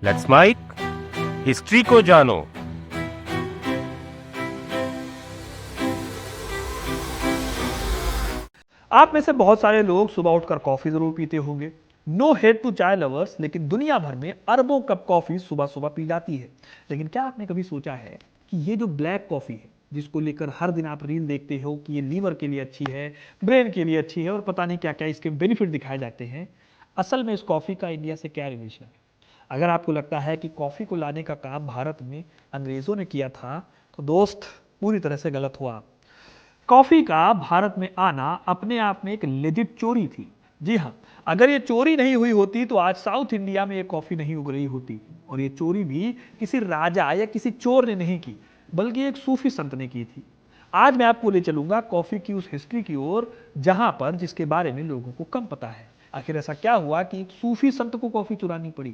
Let's mic history को जानो। आप में से बहुत सारे लोग सुबह उठकर कॉफी जरूर पीते होंगे। नो हेट टू चाय लवर्स, लेकिन दुनिया भर में अरबों कप कॉफी सुबह सुबह पी जाती है। लेकिन क्या आपने कभी सोचा है कि ये जो ब्लैक कॉफी है, जिसको लेकर हर दिन आप रील देखते हो कि ये लीवर के लिए अच्छी है, ब्रेन के लिए अच्छी है और पता नहीं क्या क्या इसके बेनिफिट दिखाए जाते हैं, असल में इस कॉफी का इंडिया से क्या रिलेशन है? अगर आपको लगता है कि कॉफी को लाने का काम भारत में अंग्रेजों ने किया था, तो दोस्त पूरी तरह से गलत हुआ। कॉफी का भारत में आना अपने आप में एक लेजिट चोरी थी। जी हाँ, अगर ये चोरी नहीं हुई होती तो आज साउथ इंडिया में ये कॉफी नहीं उग रही होती। और ये चोरी भी किसी राजा या किसी चोर ने नहीं की, बल्कि एक सूफी संत ने की थी। आज मैं आपको ले चलूंगा कॉफी की उस हिस्ट्री की ओर जहां पर जिसके बारे में लोगों को कम पता है। आखिर ऐसा क्या हुआ कि एक सूफी संत को कॉफी चुरानी पड़ी?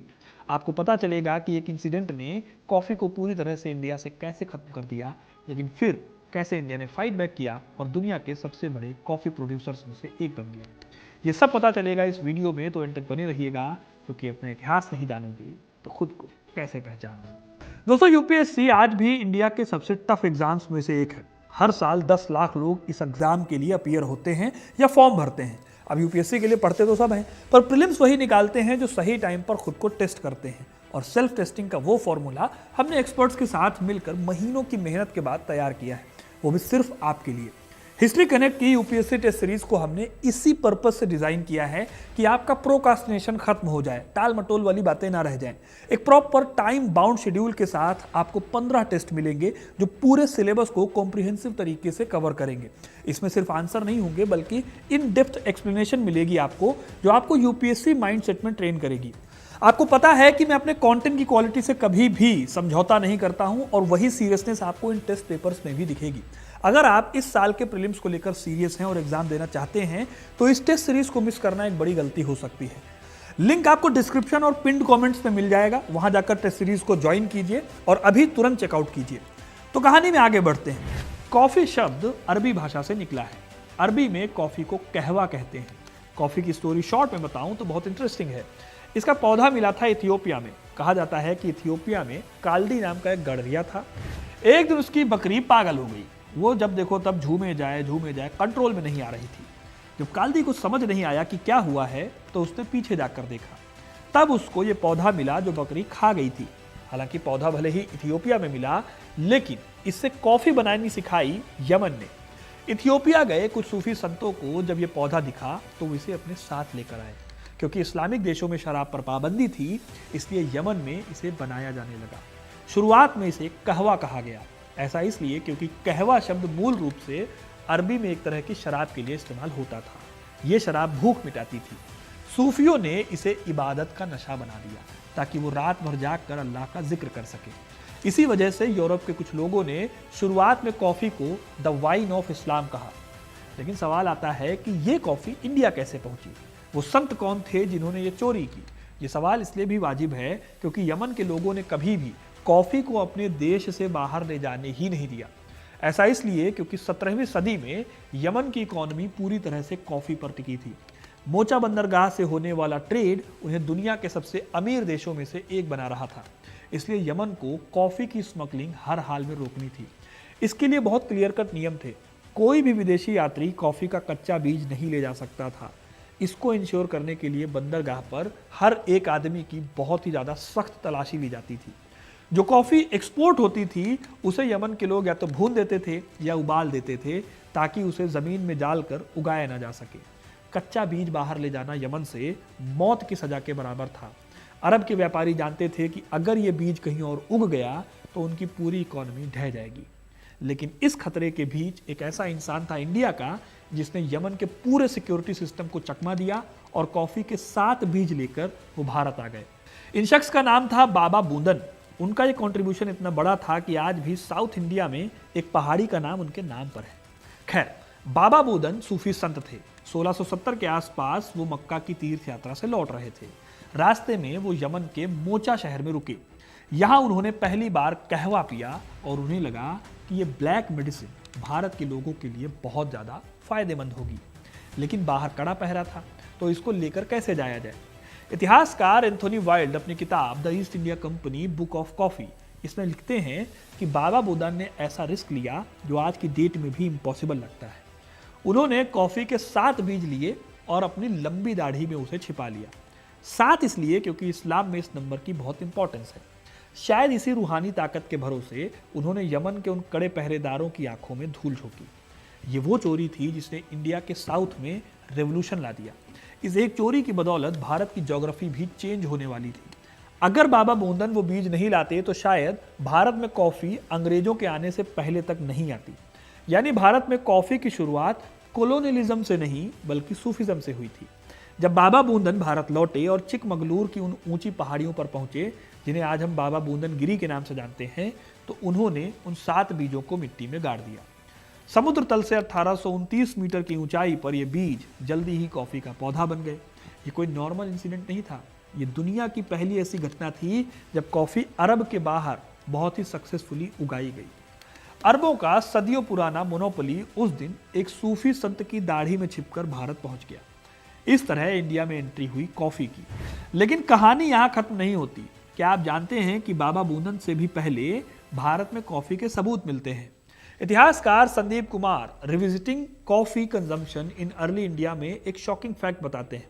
आपको पता चलेगा कि एक इंसिडेंट ने कॉफी को पूरी तरह से इंडिया से कैसे खत्म कर दिया, लेकिन फिर कैसे इंडिया ने फाइट बैक किया और दुनिया के सबसे बड़े कॉफी प्रोड्यूसर्स में से एक बन गया। ये सब पता चलेगा इस वीडियो में, तो एंड तक बने रहिएगा, क्योंकि अपने इतिहास नहीं जानोगे तो खुद को कैसे पहचानोगे। दोस्तों, यूपीएससी आज भी इंडिया के सबसे टफ एग्जाम्स में से एक है। हर साल 10 लाख लोग इस एग्जाम के लिए अपीयर होते हैं या फॉर्म भरते हैं। अब यूपीएससी के लिए पढ़ते तो सब हैं, पर प्रीलिम्स वही निकालते हैं जो सही टाइम पर खुद को टेस्ट करते हैं। और सेल्फ टेस्टिंग का वो फॉर्मूला हमने एक्सपर्ट्स के साथ मिलकर महीनों की मेहनत के बाद तैयार किया है, वो भी सिर्फ आपके लिए। हिस्ट्री कनेक्ट की यूपीएससी टेस्ट सीरीज को हमने इसी पर्पस से डिजाइन किया है कि आपका प्रोकास्टिनेशन खत्म हो जाए, टाल मटोल वाली बातें ना रह जाएं। एक प्रॉपर टाइम बाउंड शेड्यूल के साथ आपको 15 टेस्ट मिलेंगे जो पूरे सिलेबस को कॉम्प्रिहेंसिव तरीके से कवर करेंगे। इसमें सिर्फ आंसर नहीं होंगे, बल्कि इन डेप्थ एक्सप्लेनेशन मिलेगी आपको, जो आपको यूपीएससी माइंडसेट में ट्रेन करेगी। आपको पता है कि मैं अपने कंटेंट की क्वालिटी से कभी भी समझौता नहीं करता हूं, और वही सीरियसनेस आपको इन टेस्ट पेपर्स में भी दिखेगी। अगर आप इस साल के प्रीलिम्स को लेकर सीरियस हैं और एग्जाम देना चाहते हैं, तो इस टेस्ट सीरीज को मिस करना एक बड़ी गलती हो सकती है। लिंक आपको डिस्क्रिप्शन और पिन्ड कमेंट्स में मिल जाएगा, वहां जाकर टेस्ट सीरीज को ज्वाइन कीजिए और अभी तुरंत चेकआउट कीजिए। तो कहानी में आगे बढ़ते हैं। कॉफी शब्द अरबी भाषा से निकला है। अरबी में कॉफी को कहवा कहते हैं। कॉफी की स्टोरी शॉर्ट में बताऊं तो बहुत इंटरेस्टिंग है। इसका पौधा मिला था इथियोपिया में। कहा जाता है कि इथियोपिया में काल्डी नाम का एक गड़रिया था। एक दिन उसकी बकरी पागल हो गई। वो जब देखो तब झूमे जाए, कंट्रोल में नहीं आ रही थी। जब काल्दी को समझ नहीं आया कि क्या हुआ है, तो उसने पीछे जाकर देखा। तब उसको ये पौधा मिला जो बकरी खा गई थी। हालांकि पौधा भले ही इथियोपिया में मिला, लेकिन इससे कॉफी बनानी सिखाई यमन ने। इथियोपिया गए कुछ सूफी संतों को जब ये पौधा दिखा, तो वो इसे अपने साथ लेकर आए। क्योंकि इस्लामिक देशों में शराब पर पाबंदी थी, इसलिए यमन में इसे बनाया जाने लगा। शुरुआत में इसे कहवा कहा गया। ऐसा इसलिए क्योंकि कहवा शब्द मूल रूप से अरबी में एक तरह की शराब के लिए इस्तेमाल होता था। यह शराब भूख मिटाती थी। सूफियों ने इसे इबादत का नशा बना दिया, ताकि वो रात भर जाग कर अल्लाह का जिक्र कर सके। इसी वजह से यूरोप के कुछ लोगों ने शुरुआत में कॉफी को द वाइन ऑफ इस्लाम कहा। लेकिन सवाल आता है कि ये कॉफी इंडिया कैसे पहुंची? वो संत कौन थे जिन्होंने ये चोरी की? ये सवाल इसलिए भी वाजिब है क्योंकि यमन के लोगों ने कभी भी कॉफी को अपने देश से बाहर ले जाने ही नहीं दिया। ऐसा इसलिए क्योंकि 17वीं सदी में यमन की इकोनॉमी पूरी तरह से कॉफी पर टिकी थी। मोचा बंदरगाह से होने वाला ट्रेड उन्हें दुनिया के सबसे अमीर देशों में से एक बना रहा था। इसलिए यमन को कॉफी की स्मगलिंग हर हाल में रोकनी थी। इसके लिए बहुत क्लियर कट नियम थे। कोई भी विदेशी यात्री कॉफी का कच्चा बीज नहीं ले जा सकता था। इसको इंश्योर करने के लिए बंदरगाह पर हर एक आदमी की बहुत ही ज़्यादा सख्त तलाशी ली जाती थी। जो कॉफ़ी एक्सपोर्ट होती थी, उसे यमन के लोग या तो भून देते थे या उबाल देते थे, ताकि उसे ज़मीन में डालकर उगाया ना जा सके। कच्चा बीज बाहर ले जाना यमन से मौत की सज़ा के बराबर था। अरब के व्यापारी जानते थे कि अगर ये बीज कहीं और उग गया तो उनकी पूरी इकॉनमी ढह जाएगी। लेकिन इस खतरे के बीच एक ऐसा इंसान था इंडिया का, जिसने यमन के पूरे सिक्योरिटी सिस्टम को चकमा दिया और कॉफी के 7 बीज लेकर वो भारत आ गए। इन शख्स का नाम था बाबा बूदन। उनका ये कंट्रीब्यूशन इतना बड़ा था कि आज भी साउथ इंडिया में एक पहाड़ी का नाम उनके नाम पर है। खैर, बाबा बूदन सूफी संत थे। 1670 के आसपास वो मक्का की तीर्थ यात्रा से लौट रहे थे। रास्ते में वो यमन के मोचा शहर में रुके। यहाँ उन्होंने पहली बार कहवा पिया और उन्हें लगा कि ये ब्लैक मेडिसिन भारत के लोगों के लिए बहुत ज़्यादा फायदेमंद होगी। लेकिन बाहर कड़ा पहरा था, तो इसको लेकर कैसे जाया जाए? इतिहासकार एंथोनी वाइल्ड अपनी किताब the east India company book of coffee इसमें लिखते हैं कि बाबा बुदन ने ऐसा रिस्क लिया जो आज की डेट में भी इम्पॉसिबल लगता है। उन्होंने कॉफी के 7 बीज लिए और अपनी लंबी दाढ़ी में उसे छिपा लिया। 7 इसलिए क्योंकि इस्लाम में इस नंबर की बहुत इंपॉर्टेंस है। शायद इसी रूहानी ताकत के भरोसे उन्होंने यमन के उन कड़े पहरेदारों की आंखों में धूल झोंकी। ये वो चोरी थी जिसने इंडिया के साउथ में रेवोल्यूशन ला दिया। इस एक चोरी की बदौलत भारत की ज्योग्राफी भी चेंज होने वाली थी। अगर बाबा बुदन वो बीज नहीं लाते तो शायद भारत में कॉफी अंग्रेजों के आने से पहले तक नहीं आती। यानी भारत में कॉफी की शुरुआत कोलोनियलिज्म से नहीं बल्कि सूफिज्म से हुई थी। जब बाबा बुदन भारत लौटे और चिकमगलूर की उन ऊंची पहाड़ियों पर पहुंचे जिन्हें आज हम बाबा बुदन गिरी के नाम से जानते हैं, तो उन्होंने उन 7 बीजों को मिट्टी में गाड़ दिया। समुद्र तल से 1829 मीटर की ऊंचाई पर ये बीज जल्दी ही कॉफी का पौधा बन गए। ये कोई नॉर्मल इंसिडेंट नहीं था, ये दुनिया की पहली ऐसी घटना थी जब कॉफी अरब के बाहर बहुत ही सक्सेसफुली उगाई गई। अरबों का सदियों पुराना मोनोपोली उस दिन एक सूफी संत की दाढ़ी में छिपकर भारत पहुंच गया। इस तरह इंडिया में एंट्री हुई कॉफी की। लेकिन कहानी यहां खत्म नहीं होती। क्या आप जानते हैं कि बाबा बुदन से भी पहले भारत में कॉफी के सबूत मिलते हैं? इतिहासकार Sandeep Kumar revisiting coffee consumption in early India में एक शॉकिंग फैक्ट बताते हैं।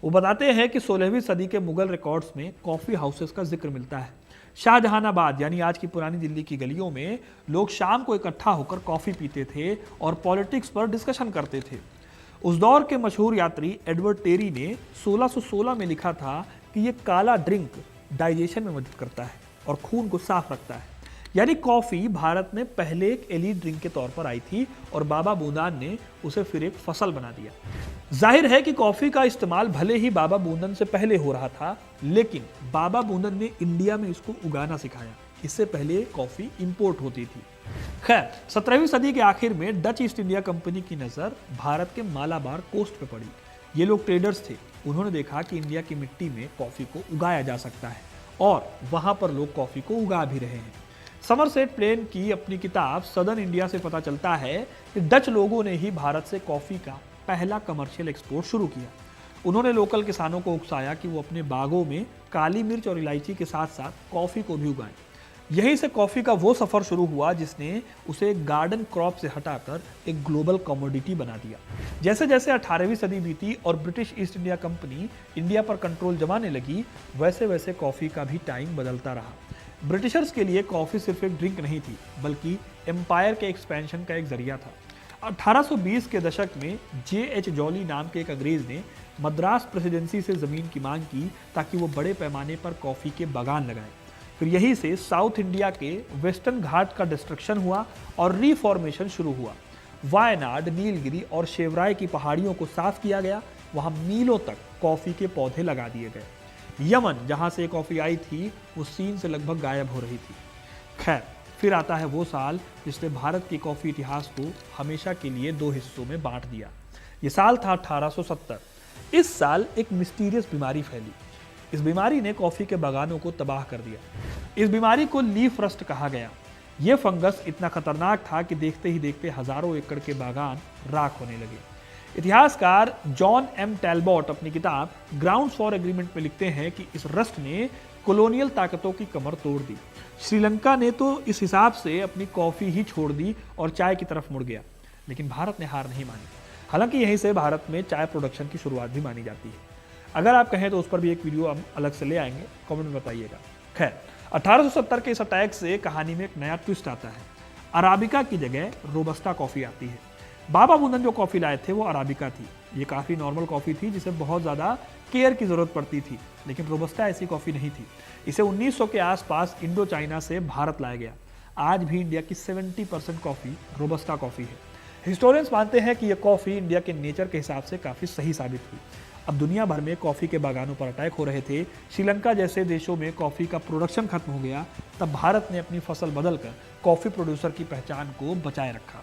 वो बताते हैं कि 16वीं सदी के मुगल रिकॉर्ड्स में कॉफी हाउसेस का जिक्र मिलता है। शाहजहानाबाद यानी आज की पुरानी दिल्ली की गलियों में लोग शाम को इकट्ठा होकर कॉफी पीते थे और पॉलिटिक्स पर डिस्कशन करते थे। उस दौर के मशहूर यात्री एडवर्ड टेरी ने 1616 में लिखा था कि यह काला ड्रिंक डाइजेशन में मदद करता है और खून को साफ रखता है। यानी कॉफी भारत में पहले एक एलीट ड्रिंक के तौर पर आई थी और बाबा बुदन ने उसे फिर एक फसल बना दिया। जाहिर है कि कॉफी का इस्तेमाल भले ही बाबा बुदन से पहले हो रहा था, लेकिन बाबा बुदन ने इंडिया में इसको उगाना सिखाया। इससे पहले कॉफी इंपोर्ट होती थी। खैर, 17वीं सदी के आखिर में डच ईस्ट इंडिया कंपनी की नजर भारत के मालाबार कोस्ट पे पड़ी। ये लोग ट्रेडर्स थे। उन्होंने देखा कि इंडिया की मिट्टी में कॉफी को उगाया जा सकता है और वहां पर लोग कॉफी को उगा भी रहे हैं। समरसेट प्लेन की अपनी किताब सदर्न इंडिया से पता चलता है कि डच लोगों ने ही भारत से कॉफी का पहला कमर्शियल एक्सपोर्ट शुरू किया। उन्होंने लोकल किसानों को उकसाया कि वो अपने बागों में काली मिर्च और इलायची के साथ साथ कॉफी को भी उगाएं। यहीं से कॉफी का वो सफर शुरू हुआ जिसने उसे एक गार्डन क्रॉप से हटाकर एक ग्लोबल कमोडिटी बना दिया। जैसे जैसे 18वीं सदी बीती और British east India company India पर कंट्रोल जमाने लगी, वैसे वैसे कॉफी का भी टाइम बदलता रहा। ब्रिटिशर्स के लिए कॉफी सिर्फ एक ड्रिंक नहीं थी, बल्कि एम्पायर के एक्सपेंशन का एक जरिया था। 1820 के दशक में J.H. जॉली नाम के एक अंग्रेज ने मद्रास प्रेसिडेंसी से जमीन की मांग की ताकि वो बड़े पैमाने पर कॉफी के बागान लगाए। फिर यहीं से साउथ इंडिया के वेस्टर्न घाट का डिस्ट्रक्शन हुआ और रिफॉर्मेशन शुरू हुआ। वायनाड, नीलगिरी और शेवराय की पहाड़ियों को साफ किया गया। वहां मीलों तक कॉफी के पौधे लगा दिए गए। यमन, जहां से कॉफी आई थी, वो सीन से लगभग गायब हो रही थी। खैर, फिर आता है वो साल जिसने भारत के कॉफी इतिहास को हमेशा के लिए 2 हिस्सों में बांट दिया। ये साल था 1870। इस साल एक मिस्टीरियस बीमारी फैली। इस बीमारी ने कॉफी के बागानों को तबाह कर दिया। इस बीमारी को लीफ रस्ट कहा गया। यह फंगस इतना खतरनाक था कि देखते ही देखते हजारों एकड़ के बागान राख होने लगे। इतिहासकार जॉन एम टैलबॉट अपनी किताब ग्राउंड्स फॉर एग्रीमेंट में लिखते हैं कि इस रस्ट ने कॉलोनियल ताकतों की कमर तोड़ दी। श्रीलंका ने तो इस हिसाब से अपनी कॉफी ही छोड़ दी और चाय की तरफ मुड़ गया, लेकिन भारत ने हार नहीं मानी। हालांकि यहीं से भारत में चाय प्रोडक्शन की शुरुआत भी मानी जाती है। अगर आप कहें तो उस पर भी एक वीडियो हम अलग से ले आएंगे, कमेंट में बताइएगा। खैर, 1870 के इस अटैक से कहानी में एक नया ट्विस्ट आता है। अराबिका की जगह रोबस्टा कॉफी आती है। बाबा बुदन जो कॉफी लाए थे वो अराबिका थी। ये काफी नॉर्मल कॉफी थी जिसे बहुत ज्यादा केयर की जरूरत पड़ती थी, लेकिन रोबस्टा ऐसी कॉफी नहीं थी। इसे 1900 के आसपास इंडो चाइना से भारत लाया गया। आज भी इंडिया की 70% कॉफी रोबस्टा कॉफी है। हिस्टोरियंस मानते हैं कि यह कॉफी इंडिया के नेचर के हिसाब से काफी सही साबित हुई। अब दुनिया भर में कॉफी के बागानों पर अटैक हो रहे थे। श्रीलंका जैसे देशों में कॉफी का प्रोडक्शन खत्म हो गया। तब भारत ने अपनी फसल बदलकर कॉफी प्रोड्यूसर की पहचान को बचाए रखा।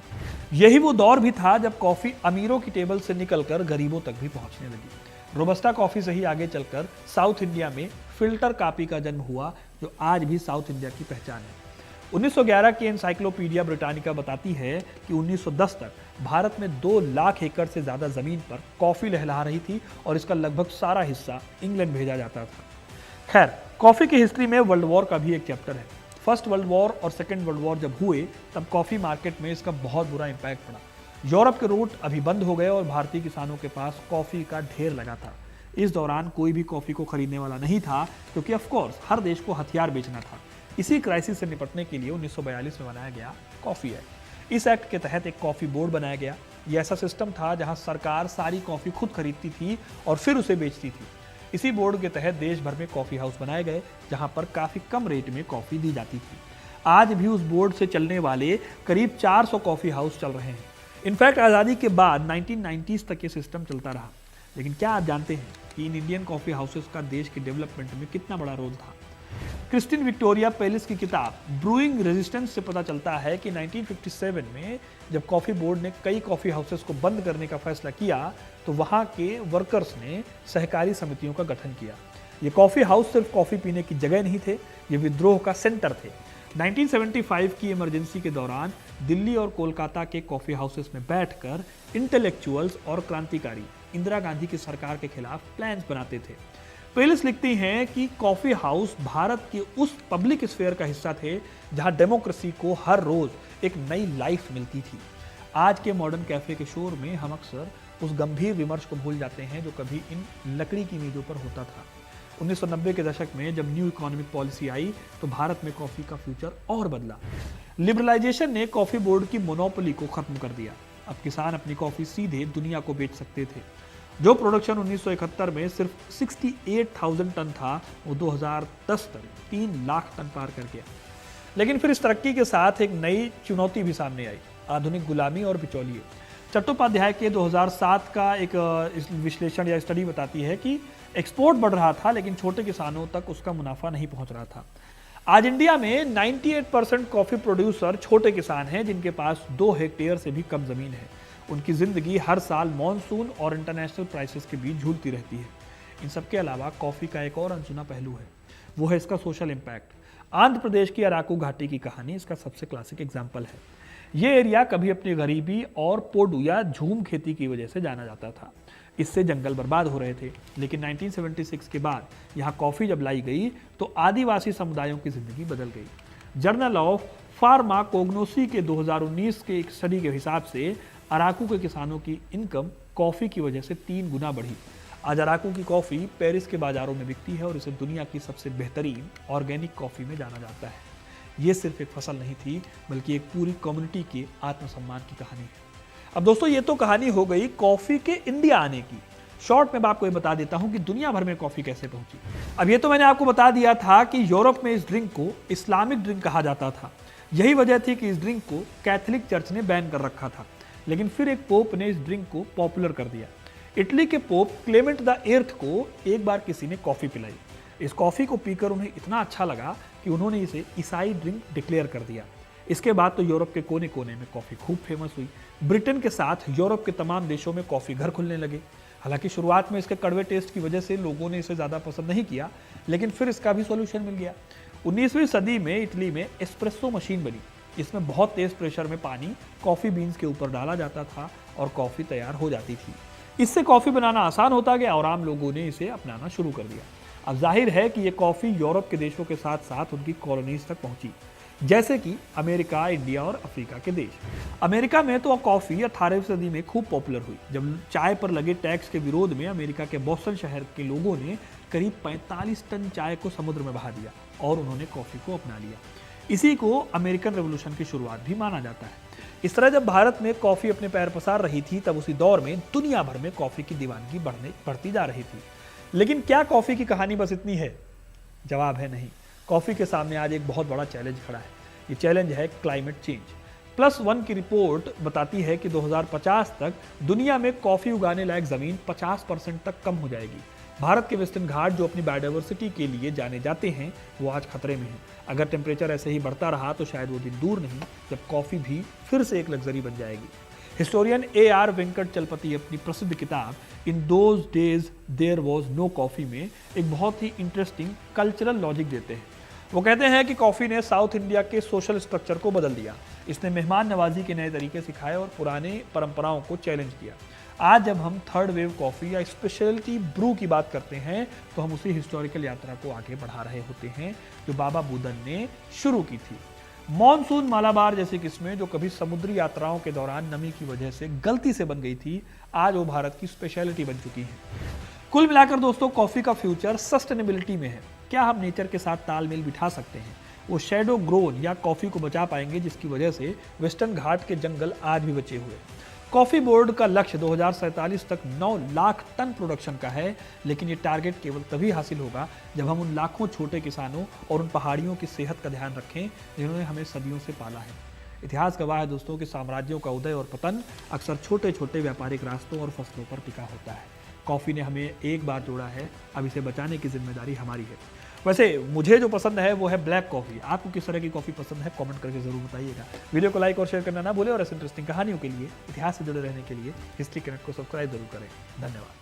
यही वो दौर भी था जब कॉफी अमीरों की टेबल से निकलकर गरीबों तक भी पहुंचने लगी। रोबस्टा कॉफी से ही आगे चलकर साउथ इंडिया में फिल्टर कॉफी का जन्म हुआ, जो आज भी साउथ इंडिया की पहचान है। 1911 की एनसाइक्लोपीडिया ब्रिटानिका बताती है कि 1910 तक भारत में 2 लाख एकड़ से ज्यादा जमीन पर कॉफी लहलहा रही थी और इसका लगभग सारा हिस्सा इंग्लैंड भेजा जाता था। खैर, कॉफी की हिस्ट्री में वर्ल्ड वॉर का भी एक चैप्टर है। फर्स्ट वर्ल्ड वॉर और सेकेंड वर्ल्ड वॉर जब हुए तब कॉफी मार्केट में इसका बहुत बुरा इंपैक्ट पड़ा। यूरोप के रूट अभी बंद हो गए और भारतीय किसानों के पास कॉफी का ढेर लगा था। इस दौरान कोई भी कॉफी को खरीदने वाला नहीं था, क्योंकि ऑफ कोर्स हर देश को हथियार बेचना था। इसी क्राइसिस से निपटने के लिए 1942 में बनाया गया कॉफी एक्ट। इस एक्ट के तहत एक कॉफी बोर्ड बनाया गया। यह ऐसा सिस्टम था जहां सरकार सारी कॉफी खुद खरीदती थी और फिर उसे बेचती थी। इसी बोर्ड के तहत देश भर में कॉफी हाउस बनाए गए, जहां पर काफी कम रेट में कॉफी दी जाती थी। आज भी उस बोर्ड से चलने वाले करीब 400 कॉफी हाउस चल रहे हैं। इनफैक्ट आज़ादी के बाद 1990s तक ये सिस्टम चलता रहा। लेकिन क्या आप जानते हैं कि इन इंडियन कॉफी हाउसेस का देश के डेवलपमेंट में कितना बड़ा रोल था? क्रिस्टिन विक्टोरिया पेलिस की किताब ब्रूइंग रेजिस्टेंस से पता चलता है कि 1957 में जब कॉफी बोर्ड ने कई कॉफी हाउसेस को बंद करने का फैसला किया तो वहां के वर्कर्स ने सहकारी समितियों का गठन किया। ये कॉफी हाउस सिर्फ कॉफी पीने की जगह नहीं थे, ये विद्रोह का सेंटर थे। 1975 की इमरजेंसी के दौरान दिल्ली और कोलकाता के कॉफी हाउसेस में बैठकर इंटेलेक्चुअल्स और क्रांतिकारी इंदिरा गांधी की सरकार के खिलाफ प्लान्स बनाते थे। पेलिस लिखती हैं कि कॉफी हाउस भारत के उस पब्लिक स्फेयर का हिस्सा थे जहां डेमोक्रेसी को हर रोज एक नई लाइफ मिलती थी। आज के मॉडर्न कैफे के शोर में हम अक्सर उस गंभीर विमर्श को भूल जाते हैं जो कभी इन लकड़ी की मेजों पर होता था। 1990 के दशक में जब न्यू इकोनॉमिक पॉलिसी आई तो भारत में कॉफी का फ्यूचर और बदला। लिबरलाइजेशन ने कॉफी बोर्ड की मोनोपोली को खत्म कर दिया। अब किसान अपनी कॉफी सीधे दुनिया को बेच सकते थे। जो प्रोडक्शन 1971 में सिर्फ 68,000 टन था, वो 2010 तक 3 लाख टन पार कर गया। लेकिन फिर इस तरक्की के साथ एक नई चुनौती भी सामने आई, आधुनिक गुलामी और बिचौलिए। चट्टोपाध्याय के 2007 का एक विश्लेषण या स्टडी बताती है कि एक्सपोर्ट बढ़ रहा था लेकिन छोटे किसानों तक उसका मुनाफा नहीं पहुंच रहा था। आज इंडिया में 98% कॉफी प्रोड्यूसर छोटे किसान हैं जिनके पास 2 हेक्टेयर से भी कम जमीन है। उनकी जिंदगी हर साल मॉनसून और इंटरनेशनल प्राइसेस के बीच झूलती रहती है। इन सब के अलावा कॉफी का एक और अनसुना पहलू है, वो है इसका सोशल इम्पैक्ट। आंध्र प्रदेश की अराकू घाटी की कहानी इसका सबसे क्लासिक एग्जाम्पल है। ये एरिया कभी अपनी गरीबी और पोडू या झूम खेती की वजह से जाना जाता था। इससे जंगल बर्बाद हो रहे थे। लेकिन 1976 के बाद यहाँ कॉफी जब लाई गई तो आदिवासी समुदायों की जिंदगी बदल गई। जर्नल ऑफ फार्माकोग्नोसी के 2019 के एक स्टडी के हिसाब से अराकू के किसानों की इनकम कॉफी की वजह से 3 गुना बढ़ी। आज अराकू की कॉफी पेरिस के बाजारों में बिकती है और इसे दुनिया की सबसे बेहतरीन ऑर्गेनिक कॉफी में जाना जाता है। ये सिर्फ एक फसल नहीं थी, बल्कि एक पूरी कम्युनिटी के आत्मसम्मान की कहानी है। अब दोस्तों, ये तो कहानी हो गई कॉफी के इंडिया आने की। शॉर्ट में मैं आपको ये बता देता हूं कि दुनिया भर में कॉफी कैसे पहुंची। अब ये तो मैंने आपको बता दिया था कि यूरोप में इस ड्रिंक को इस्लामिक ड्रिंक कहा जाता था। यही वजह थी कि इस ड्रिंक को कैथोलिक चर्च ने बैन कर रखा था। लेकिन फिर एक पोप ने इस ड्रिंक को पॉपुलर कर दिया। इटली के पोप क्लेमेंट द 8 को एक बार किसी ने कॉफी पिलाई। इस कॉफी को पीकर उन्हें इतना अच्छा लगा कि उन्होंने इसे ईसाई ड्रिंक डिक्लेयर कर दिया। इसके बाद तो यूरोप के कोने कोने में कॉफी खूब फेमस हुई। ब्रिटेन के साथ यूरोप के तमाम देशों में कॉफी घर खुलने लगे। हालांकि शुरुआत में इसके कड़वे टेस्ट की वजह से लोगों ने इसे ज़्यादा पसंद नहीं किया, लेकिन फिर इसका भी सॉल्यूशन मिल गया। 19वीं सदी में इटली में एस्प्रेसो मशीन बनी। इसमें बहुत तेज प्रेशर में पानी कॉफ़ी बीन्स के ऊपर डाला जाता था और कॉफ़ी तैयार हो जाती थी। इससे कॉफ़ी बनाना आसान होता गया और आम लोगों ने इसे अपनाना शुरू कर दिया। अब जाहिर है कि ये कॉफ़ी यूरोप के देशों के साथ साथ उनकी कॉलोनीज तक पहुंची, जैसे कि अमेरिका, इंडिया और अफ्रीका के देश। अमेरिका में तो कॉफ़ी 18वीं सदी में खूब पॉपुलर हुई, जब चाय पर लगे टैक्स के विरोध में अमेरिका के बोस्टन शहर के लोगों ने करीब 45 टन चाय को समुद्र में बहा दिया और उन्होंने कॉफ़ी को अपना लिया। इसी को अमेरिकन रेवोल्यूशन की शुरुआत भी माना जाता है। इस तरह जब भारत में कॉफ़ी अपने पैर पसार रही थी, तब उसी दौर में दुनिया भर में कॉफ़ी की दीवानगी बढ़ती जा रही थी। लेकिन क्या कॉफ़ी की कहानी बस इतनी है? जवाब है नहीं। कॉफ़ी के सामने आज एक बहुत बड़ा चैलेंज खड़ा है। ये चैलेंज है क्लाइमेट चेंज। +1 की रिपोर्ट बताती है कि 2050 तक दुनिया में कॉफ़ी उगाने लायक ज़मीन 50% तक कम हो जाएगी। भारत के वेस्टर्न घाट जो अपनी बायोडाइवर्सिटी के लिए जाने जाते हैं, वो आज खतरे में हैं। अगर टेम्परेचर ऐसे ही बढ़ता रहा तो शायद वो दिन दूर नहीं जब कॉफ़ी भी फिर से एक लग्जरी बन जाएगी। हिस्टोरियन AR वेंकट चलपति अपनी प्रसिद्ध किताब in those days there was no coffee में एक बहुत ही इंटरेस्टिंग कल्चरल लॉजिक देते हैं। वो कहते हैं कि कॉफ़ी ने साउथ इंडिया के सोशल स्ट्रक्चर को बदल दिया। इसने मेहमान नवाजी के नए तरीके सिखाए और पुराने परंपराओं को चैलेंज किया। आज जब हम थर्ड वेव कॉफ़ी या स्पेशलिटी ब्रू की बात करते हैं तो हम उसी हिस्टोरिकल यात्रा को आगे बढ़ा रहे होते हैं जो बाबा बुदन ने शुरू की थी। मॉनसून मालाबार जैसी किस्में जो कभी समुद्री यात्राओं के दौरान नमी की वजह से गलती से बन गई थी, आज वो भारत की स्पेशलिटी बन चुकी है। कुल मिलाकर दोस्तों, कॉफ़ी का फ्यूचर सस्टेनेबिलिटी में है। क्या हम नेचर के साथ तालमेल बिठा सकते हैं? वो शैडो ग्रोन या कॉफ़ी को बचा पाएंगे जिसकी वजह से वेस्टर्न घाट के जंगल आज भी बचे हुए। कॉफ़ी बोर्ड का लक्ष्य 2047 तक 9 लाख टन प्रोडक्शन का है, लेकिन ये टारगेट केवल तभी हासिल होगा जब हम उन लाखों छोटे किसानों और उन पहाड़ियों की सेहत का ध्यान रखें जिन्होंने हमें सदियों से पाला है। इतिहास गवाह है दोस्तों कि साम्राज्यों का उदय और पतन अक्सर छोटे छोटे व्यापारिक रास्तों और फसलों पर टिका होता है। कॉफ़ी ने हमें एक बार जोड़ा है, अब इसे बचाने की जिम्मेदारी हमारी है। वैसे मुझे जो पसंद है वो है ब्लैक कॉफ़ी। आपको किस तरह की कॉफ़ी पसंद है कमेंट करके ज़रूर बताइएगा। वीडियो को लाइक और शेयर करना ना भूलें और ऐसे इंटरेस्टिंग कहानियों के लिए, इतिहास से जुड़े रहने के लिए हिस्ट्री कनेक्ट को सब्सक्राइब जरूर करें। धन्यवाद।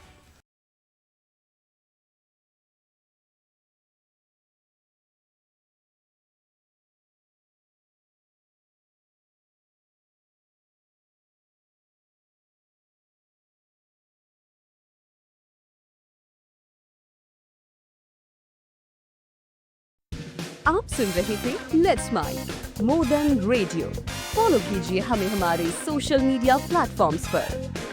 आप सुन रहे थे let's smile more than radio. Follow कीजिए हमें हमारे सोशल मीडिया प्लेटफॉर्म्स पर।